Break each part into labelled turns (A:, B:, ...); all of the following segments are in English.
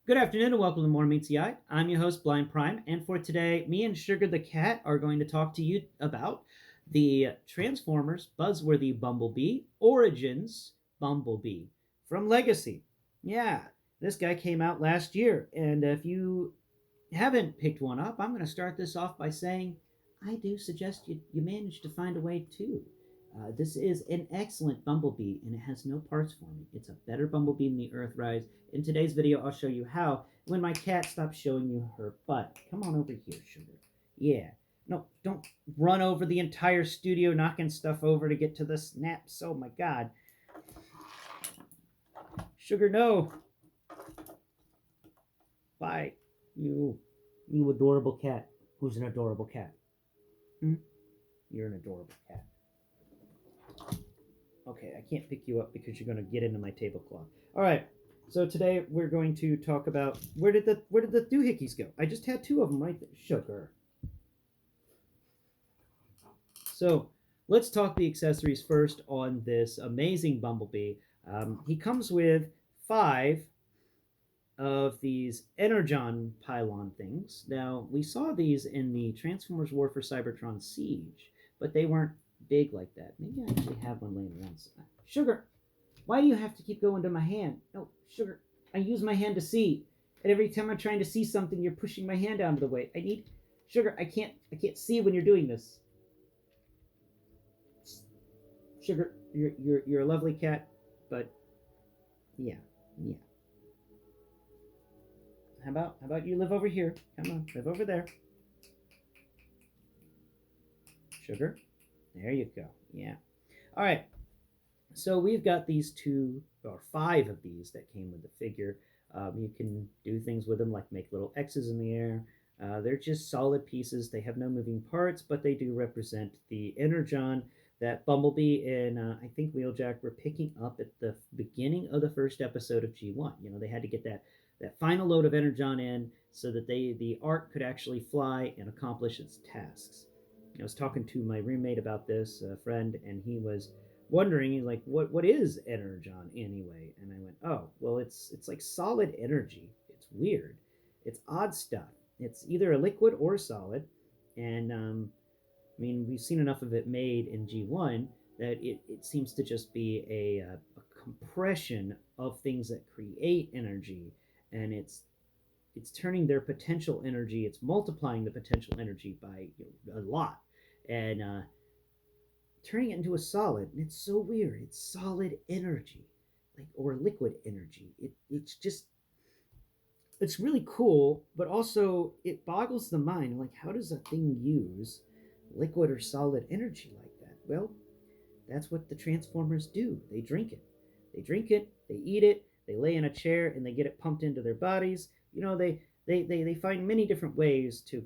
A: Good afternoon and welcome to More Meets the Eye. I'm your host, Blind Prime, and for today, me and Sugar the Cat are going to talk to you about the Transformers Buzzworthy Bumblebee Origins Bumblebee from Legacy. Yeah, this guy came out last year, and if you haven't picked one up, I'm going to start this off by saying I do suggest you manage to find a way too. This is an excellent Bumblebee, and it has no parts for me. It's a better Bumblebee than the Earthrise. In today's video, I'll show you how when my cat stops showing you her butt. Come on over here, Sugar. Yeah. No, don't run over the entire studio knocking stuff over to get to the snaps. Oh my god. Sugar, no. Bye. You adorable cat. Who's an adorable cat? Hmm? You're an adorable cat. Okay, I can't pick you up because you're going to get into my tablecloth. All right. So today we're going to talk about where did the doohickeys go? I just had two of them right there. Sugar. So let's talk the accessories first on this amazing Bumblebee. He comes with 5 of these energon pylon things. Now, we saw these in the Transformers War for Cybertron Siege, but they weren't big like that. Maybe I actually have one laying around. Sugar, why do you have to keep going to my hand? No, Sugar, I use my hand to see. And every time I'm trying to see something, you're pushing my hand out of the way. Sugar, I can't see when you're doing this. Sugar, you're a lovely cat, but yeah, yeah. How about you live over here? Come on, live over there. Sugar. There you go. Yeah. All right. So we've got these 2 or 5 of these that came with the figure. You can do things with them like make little X's in the air. They're just solid pieces. They have no moving parts, but they do represent the energon that Bumblebee and I think Wheeljack were picking up at the beginning of the first episode of G1. You know, they had to get that final load of energon in so that the Ark could actually fly and accomplish its tasks. I was talking to my roommate about this, friend, and he was wondering, he's like, what is energon anyway? And I went, oh, well, it's like solid energy. It's weird. It's odd stuff. It's either a liquid or a solid, and I mean, we've seen enough of it made in G1 that it seems to just be a compression of things that create energy, and it's turning their potential energy, it's multiplying the potential energy by a lot, and turning it into a solid. And it's so weird. It's solid energy, like or liquid energy. It's really cool, but also it boggles the mind. Like, how does a thing use liquid or solid energy like that? Well, that's what the Transformers do. They drink it. They drink it, they eat it, they lay in a chair and they get it pumped into their bodies. You know, they find many different ways to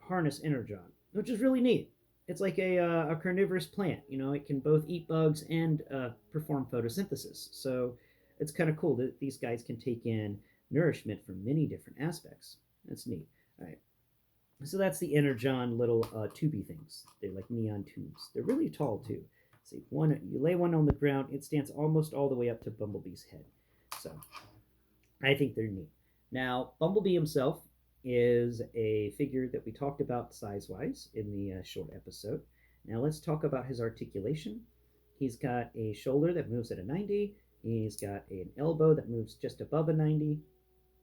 A: harness energon, which is really neat. It's like a carnivorous plant. You know, it can both eat bugs and perform photosynthesis. So it's kind of cool that these guys can take in nourishment from many different aspects. That's neat. All right. So that's the energon little tubey things. They're like neon tubes. They're really tall too. See, one you lay one on the ground, it stands almost all the way up to Bumblebee's head. So I think they're neat. Now, Bumblebee himself is a figure that we talked about size-wise in the short episode. Now let's talk about his articulation. He's got a shoulder that moves at a 90. He's got an elbow that moves just above a 90.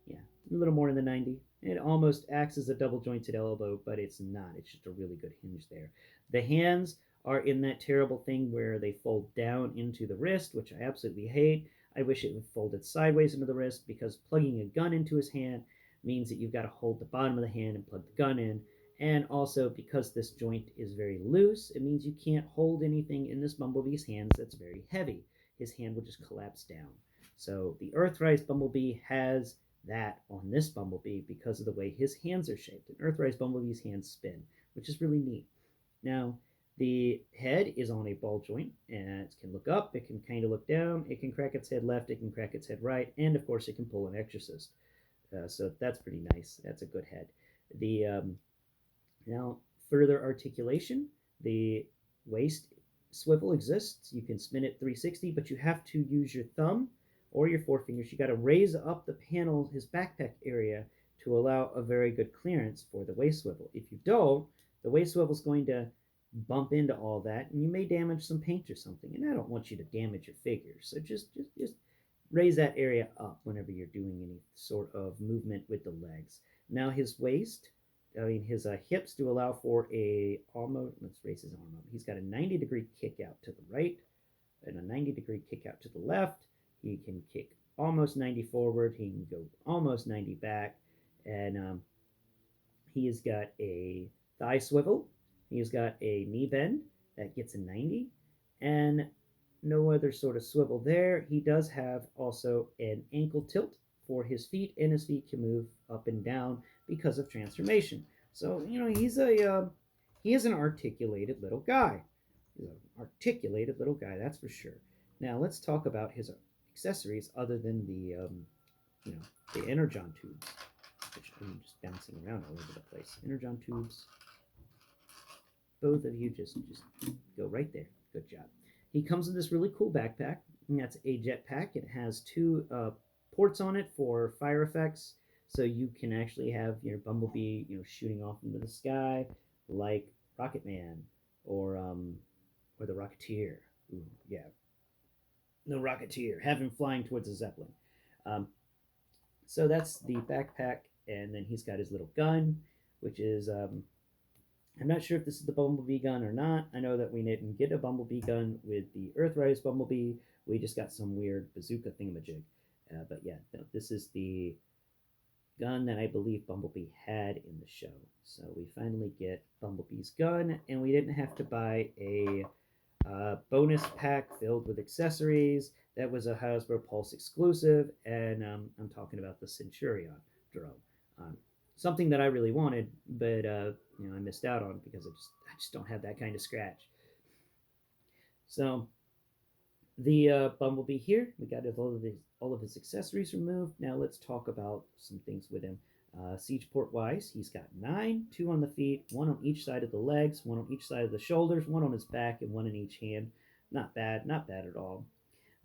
A: Yeah, a little more than the 90. It almost acts as a double jointed elbow, but it's not. It's just a really good hinge there. The hands are in that terrible thing where they fold down into the wrist, which I absolutely hate. I wish it would fold it sideways into the wrist because plugging a gun into his hand means that you've got to hold the bottom of the hand and plug the gun in. And also, because this joint is very loose, it means you can't hold anything in this Bumblebee's hands that's very heavy. His hand will just collapse down. So the Earthrise Bumblebee has that on this Bumblebee because of the way his hands are shaped. An Earthrise Bumblebee's hands spin, which is really neat. Now, the head is on a ball joint, and it can look up, it can kind of look down, it can crack its head left, it can crack its head right, and of course it can pull an exorcist. So that's pretty nice. That's a good head. The Now, further articulation, the waist swivel exists. You can spin it 360, but you have to use your thumb or your forefingers, you got to raise up the panel, his backpack area, to allow a very good clearance for the waist swivel. If you don't, the waist swivel is going to bump into all that, and you may damage some paint or something. And I don't want you to damage your figure, so just raise that area up whenever you're doing any sort of movement with the legs. Now his waist, I mean his hips do allow for a almost. Let's raise his arm up. He's got a 90-degree kick out to the right and a 90-degree kick out to the left. He can kick almost 90 forward. He can go almost 90 back, and he has got a thigh swivel. He's got a knee bend that gets a 90, and no other sort of swivel there. He does have also an ankle tilt for his feet, and his feet can move up and down because of transformation. So he is an articulated little guy. He's an articulated little guy, that's for sure. Now let's talk about his accessories other than the energon tubes, which I'm just bouncing around all over the place. Energon tubes. Both of you just go right there. Good job. He comes in this really cool backpack, and that's a jetpack. It has two ports on it for fire effects, so you can actually have your Bumblebee, shooting off into the sky, like Rocket Man or the Rocketeer. Ooh, yeah, the Rocketeer. Have him flying towards a Zeppelin. Um, so that's the backpack, and then he's got his little gun, which is I'm not sure if this is the Bumblebee gun or not. I know that we didn't get a Bumblebee gun with the Earthrise Bumblebee. We just got some weird bazooka thingamajig. But yeah, no, this is the gun that I believe Bumblebee had in the show. So we finally get Bumblebee's gun, and we didn't have to buy a bonus pack filled with accessories. That was a Hasbro Pulse exclusive, and I'm talking about the Centurion drone. Um, Something that I really wanted, but I missed out on because I just don't have that kind of scratch. So the Bumblebee here, we got all of his accessories removed. Now let's talk about some things with him. Siege port wise, he's got 9, 2 on the feet, 1 on each side of the legs, 1 on each side of the shoulders, 1 on his back, and 1 in each hand. Not bad at all.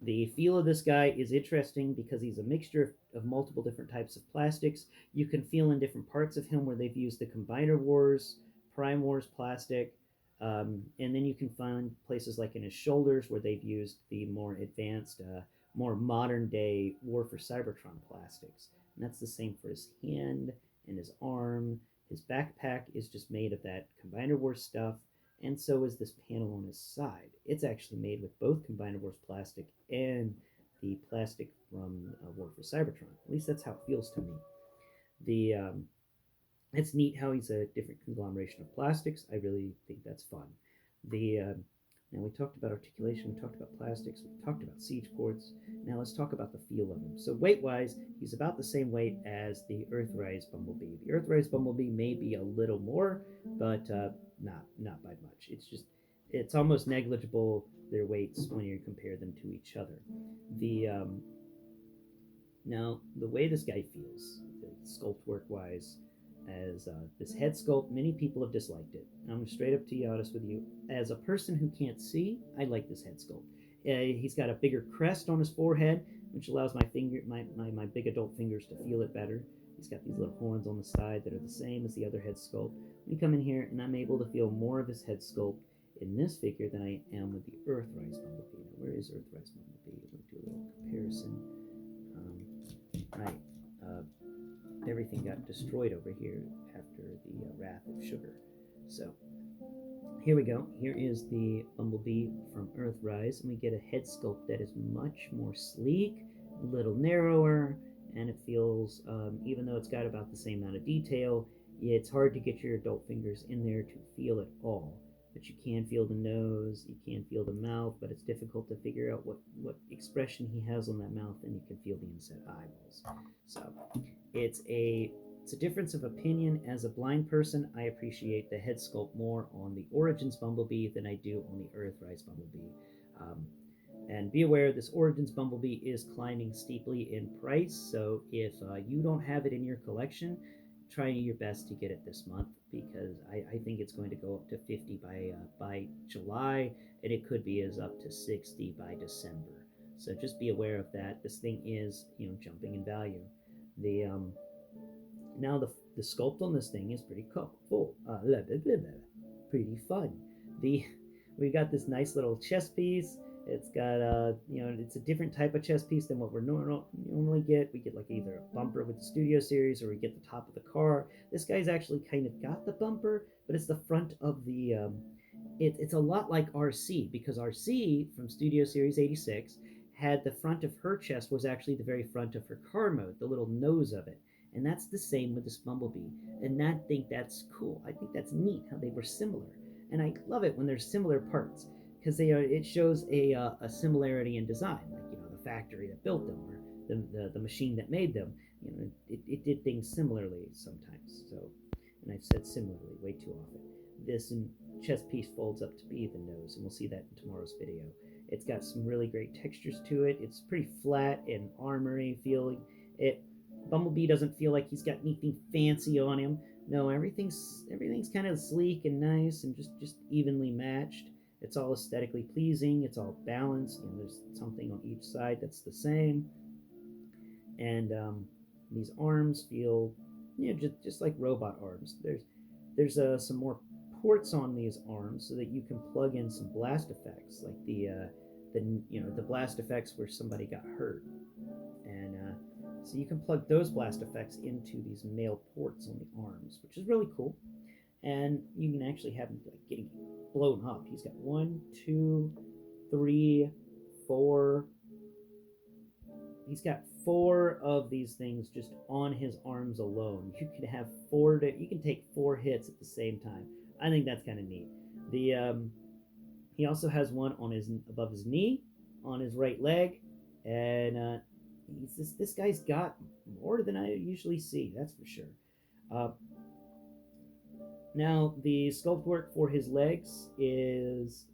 A: The feel of this guy is interesting because he's a mixture of multiple different types of plastics. You can feel in different parts of him where they've used the Combiner Wars, Prime Wars plastic, and then you can find places like in his shoulders where they've used the more advanced, more modern day War for Cybertron plastics. And that's the same for his hand and his arm. His backpack is just made of that Combiner Wars stuff, and so is this panel on his side. It's actually made with both Combiner Wars plastic and the plastic from War for Cybertron. At least that's how it feels to me. It's neat how he's a different conglomeration of plastics. I really think that's fun. Now we talked about articulation, we talked about plastics, we talked about siege ports. Now let's talk about the feel of him. So weight-wise, he's about the same weight as the Earthrise Bumblebee. The Earthrise Bumblebee may be a little more, but not by much. It's almost negligible, their weights, when you compare them to each other. The Now the way this guy feels, the sculpt work wise, as this head sculpt, many people have disliked it. I'm straight up to be honest with you. As a person who can't see, I like this head sculpt. He's got a bigger crest on his forehead, which allows my big adult fingers to feel it better. He's got these little horns on the side that are the same as the other head sculpt. We come in here, and I'm able to feel more of his head sculpt in this figure than I am with the Earthrise Bumblebee. Now, where is Earthrise Bumblebee? Let me do a little comparison. Right. Everything got destroyed over here after the wrath of Suger. So here we go. Here is the Bumblebee from Earthrise, and we get a head sculpt that is much more sleek, a little narrower, and it feels, even though it's got about the same amount of detail, it's hard to get your adult fingers in there to feel it all. But you can feel the nose, you can feel the mouth, but it's difficult to figure out what expression he has on that mouth, and you can feel the inset eyeballs. So it's a difference of opinion. As a blind person, I appreciate the head sculpt more on the Origins Bumblebee than I do on the Earthrise Bumblebee. And be aware, this Origins Bumblebee is climbing steeply in price, so if you don't have it in your collection, try your best to get it this month, because I think it's going to go up to 50 by July, and it could be as up to 60 by December. So just be aware of that. This thing is, jumping in value. The Now the sculpt on this thing is pretty cool. Pretty fun. The We got this nice little chest piece. It's got it's a different type of chest piece than what we're normally get. We get like either a bumper with the Studio Series, or we get the top of the car. This guy's actually kind of got the bumper, but it's the front of the. It's a lot like RC, because RC from Studio Series 86 had the front of her chest was actually the very front of her car mode, the little nose of it. And that's the same with this Bumblebee. And I think that's cool. I think that's neat how they were similar. And I love it when there's similar parts, because it shows a similarity in design, like the factory that built them, or the machine that made them. It did things similarly sometimes. So, and I've said similarly way too often. This chest piece folds up to be the nose, and we'll see that in tomorrow's video. It's got some really great textures to it. It's pretty flat and armory feeling. Bumblebee doesn't feel like he's got anything fancy on him. No, everything's kind of sleek and nice and just evenly matched. It's all aesthetically pleasing. It's all balanced. There's something on each side that's the same. And these arms feel, just like robot arms. There's some more ports on these arms so that you can plug in some blast effects, like the blast effects where somebody got hurt, and so you can plug those blast effects into these male ports on the arms, which is really cool. And you can actually have him like getting blown up. He's got 1, 2, 3, 4. He's got 4 of these things just on his arms alone. You can have you can take 4 hits at the same time. I think that's kind of neat. He also has one on above his knee, on his right leg, and this guy's got more than I usually see. That's for sure. Now the sculpt work for his legs is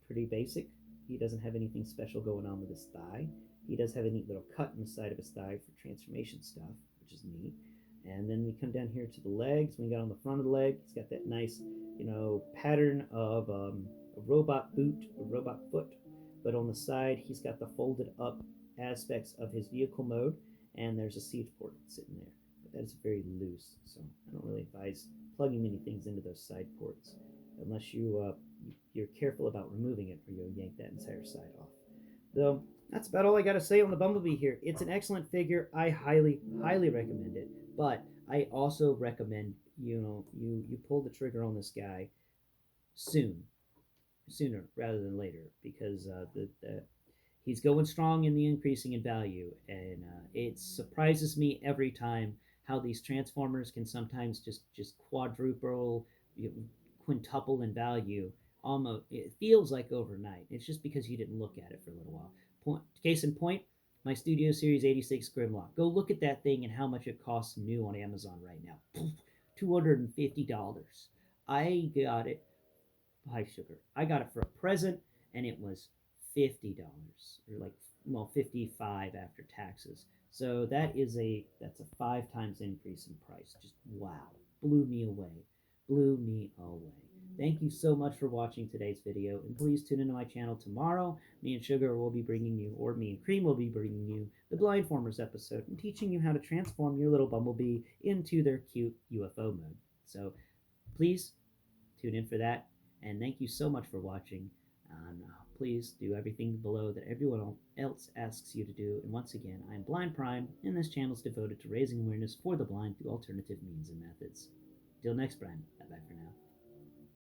A: pretty basic. He doesn't have anything special going on with his thigh. He does have a neat little cut in the side of his thigh for transformation stuff, which is neat. And then we come down here to the legs. When we got on the front of the leg, he's got that nice, pattern of a robot boot, a robot foot. But on the side, he's got the folded up aspects of his vehicle mode, and there's a seat port sitting there. But that's very loose, so I don't really advise plugging many things into those side ports, unless you're careful about removing it, or you'll yank that entire side off. Though that's about all I got to say on the Bumblebee here. It's an excellent figure. I highly, highly recommend it. But I also recommend you pull the trigger on this guy sooner rather than later, because he's going strong in the increasing in value, and it surprises me every time how these Transformers can sometimes just quadruple, quintuple in value. Almost, it feels like overnight. It's just because you didn't look at it for a little while. Case in point, my Studio Series 86 Grimlock. Go look at that thing and how much it costs new on Amazon right now. $250. I got it. Hi, Sugar. I got it for a present, and it was $50, or 55 after taxes. So that's a 5 times increase in price. Just wow, blew me away. Thank you so much for watching today's video, and please tune into my channel tomorrow. Me and Sugar will be bringing you, or me and Cream will be bringing you, the Blindformers episode and teaching you how to transform your little Bumblebee into their cute UFO mode. So please tune in for that, and thank you so much for watching. Please do everything below that everyone else asks you to do. And once again, I'm Blind Prime, and this channel is devoted to raising awareness for the blind through alternative means and methods. Till next time, bye-bye for now.